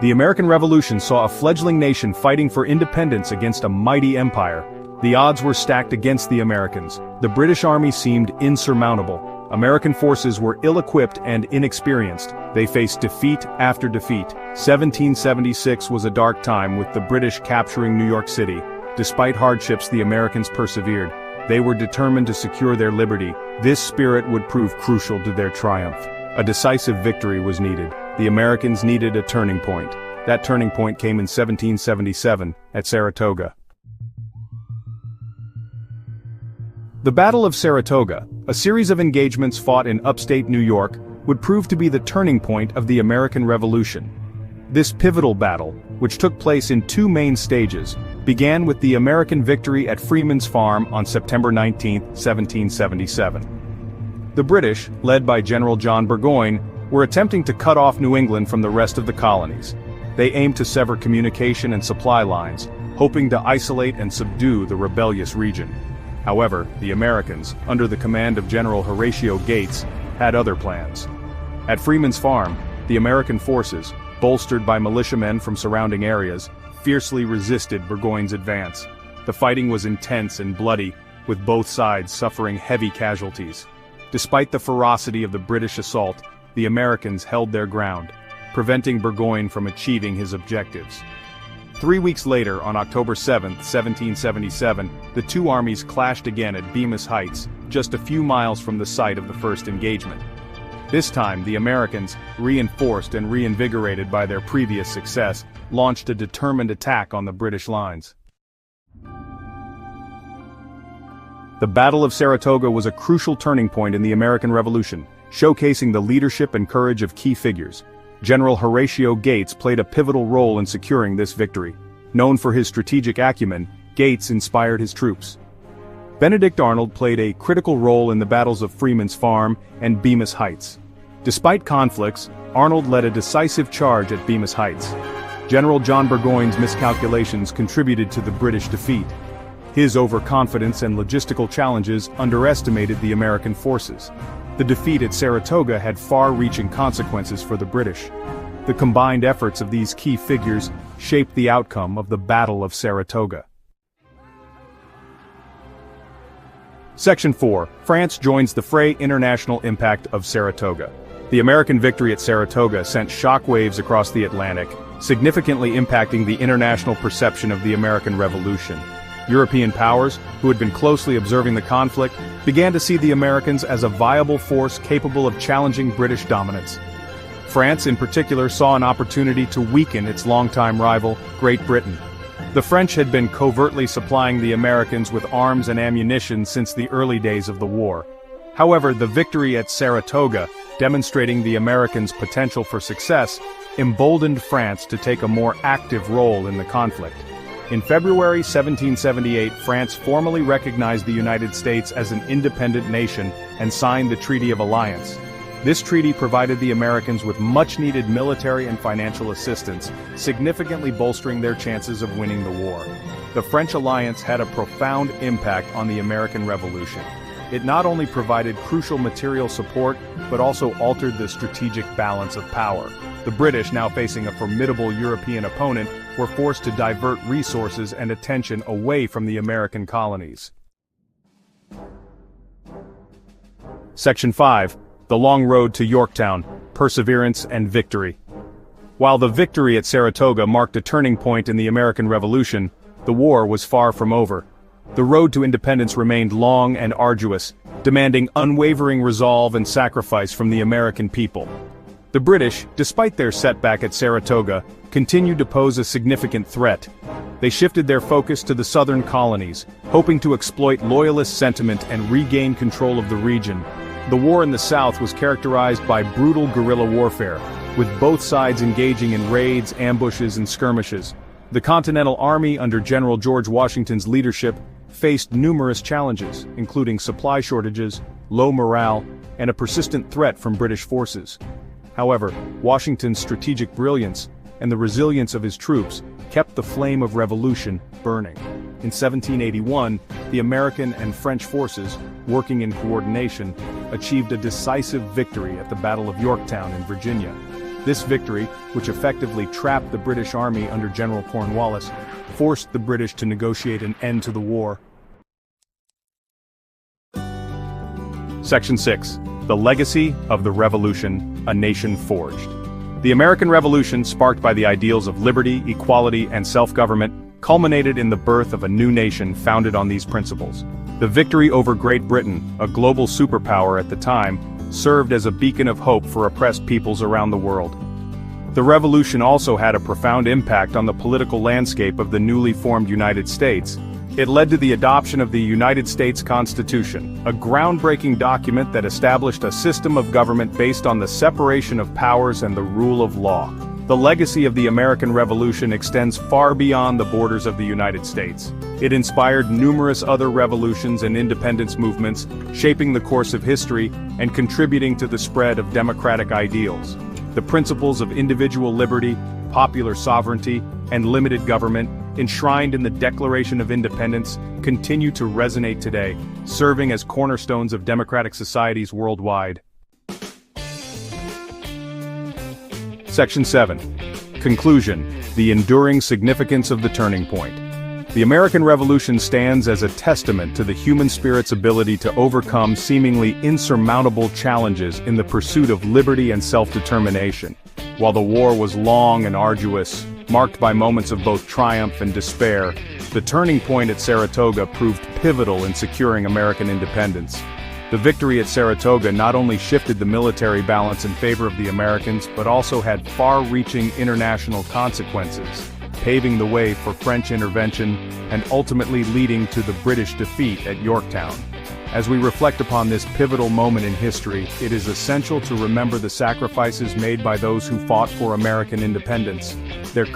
The American Revolution saw a fledgling nation fighting for independence against a mighty empire. The odds were stacked against the Americans. The British Army seemed insurmountable. American forces were ill-equipped and inexperienced. They faced defeat after defeat. 1776 was a dark time, with the British capturing New York City. Despite hardships, the Americans persevered. They were determined to secure their liberty. This spirit would prove crucial to their triumph. A decisive victory was needed. The Americans needed a turning point. That turning point came in 1777, at Saratoga. The Battle of Saratoga, a series of engagements fought in upstate New York, would prove to be the turning point of the American Revolution. This pivotal battle, which took place in two main stages, began with the American victory at Freeman's Farm on September 19, 1777. The British, led by General John Burgoyne, were attempting to cut off New England from the rest of the colonies. They aimed to sever communication and supply lines, hoping to isolate and subdue the rebellious region. However, the Americans, under the command of General Horatio Gates, had other plans. At Freeman's Farm, the American forces, bolstered by militiamen from surrounding areas, fiercely resisted Burgoyne's advance. The fighting was intense and bloody, with both sides suffering heavy casualties. Despite the ferocity of the British assault, the Americans held their ground, preventing Burgoyne from achieving his objectives. 3 weeks later, on October 7, 1777, the two armies clashed again at Bemis Heights, just a few miles from the site of the first engagement. This time, the Americans, reinforced and reinvigorated by their previous success, launched a determined attack on the British lines. The Battle of Saratoga was a crucial turning point in the American Revolution, showcasing the leadership and courage of key figures. General Horatio Gates played a pivotal role in securing this victory. Known for his strategic acumen, Gates inspired his troops. Benedict Arnold played a critical role in the battles of Freeman's Farm and Bemis Heights. Despite conflicts, Arnold led a decisive charge at Bemis Heights. General John Burgoyne's miscalculations contributed to the British defeat. His overconfidence and logistical challenges underestimated the American forces. The defeat at Saratoga had far-reaching consequences for the British. The combined efforts of these key figures shaped the outcome of the Battle of Saratoga. Section 4. France joins the fray. International impact of Saratoga. The American victory at Saratoga sent shockwaves across the Atlantic, significantly impacting the international perception of the American Revolution. European powers, who had been closely observing the conflict, began to see the Americans as a viable force capable of challenging British dominance. France, in particular, saw an opportunity to weaken its longtime rival, Great Britain. The French had been covertly supplying the Americans with arms and ammunition since the early days of the war. However, the victory at Saratoga, demonstrating the Americans' potential for success, emboldened France to take a more active role in the conflict. In February 1778, France formally recognized the United States as an independent nation and signed the Treaty of Alliance. This treaty provided the Americans with much-needed military and financial assistance, significantly bolstering their chances of winning the war. The French alliance had a profound impact on the American Revolution. It not only provided crucial material support, but also altered the strategic balance of power. The British, now facing a formidable European opponent, were forced to divert resources and attention away from the American colonies. Section 5. The Long Road to Yorktown, Perseverance and Victory. While the victory at Saratoga marked a turning point in the American Revolution, the war was far from over. The road to independence remained long and arduous, demanding unwavering resolve and sacrifice from the American people. The British, despite their setback at Saratoga, continued to pose a significant threat. They shifted their focus to the southern colonies, hoping to exploit loyalist sentiment and regain control of the region. The war in the South was characterized by brutal guerrilla warfare, with both sides engaging in raids, ambushes, and skirmishes. The Continental Army, under General George Washington's leadership, faced numerous challenges, including supply shortages, low morale, and a persistent threat from British forces. However, Washington's strategic brilliance and the resilience of his troops kept the flame of revolution burning. In 1781, the American and French forces, working in coordination, achieved a decisive victory at the Battle of Yorktown in Virginia. This victory, which effectively trapped the British Army under General Cornwallis, forced the British to negotiate an end to the war. Section 6. The Legacy of the Revolution, a Nation Forged. The American Revolution, sparked by the ideals of liberty, equality, and self-government, culminated in the birth of a new nation founded on these principles. The victory over Great Britain, a global superpower at the time, served as a beacon of hope for oppressed peoples around the world. The revolution also had a profound impact on the political landscape of the newly formed United States. It led to the adoption of the United States Constitution, a groundbreaking document that established a system of government based on the separation of powers and the rule of law. The legacy of the American Revolution extends far beyond the borders of the United States. It inspired numerous other revolutions and independence movements, shaping the course of history and contributing to the spread of democratic ideals. The principles of individual liberty, popular sovereignty, and limited government, enshrined in the Declaration of Independence, continue to resonate today, serving as cornerstones of democratic societies worldwide. Section 7. Conclusion: the enduring significance of the turning point. The American Revolution stands as a testament to the human spirit's ability to overcome seemingly insurmountable challenges in the pursuit of liberty and self-determination. While the war was long and arduous, marked by moments of both triumph and despair, the turning point at Saratoga proved pivotal in securing American independence. The victory at Saratoga not only shifted the military balance in favor of the Americans, but also had far-reaching international consequences, paving the way for French intervention and ultimately leading to the British defeat at Yorktown. As we reflect upon this pivotal moment in history, it is essential to remember the sacrifices made by those who fought for American independence. Their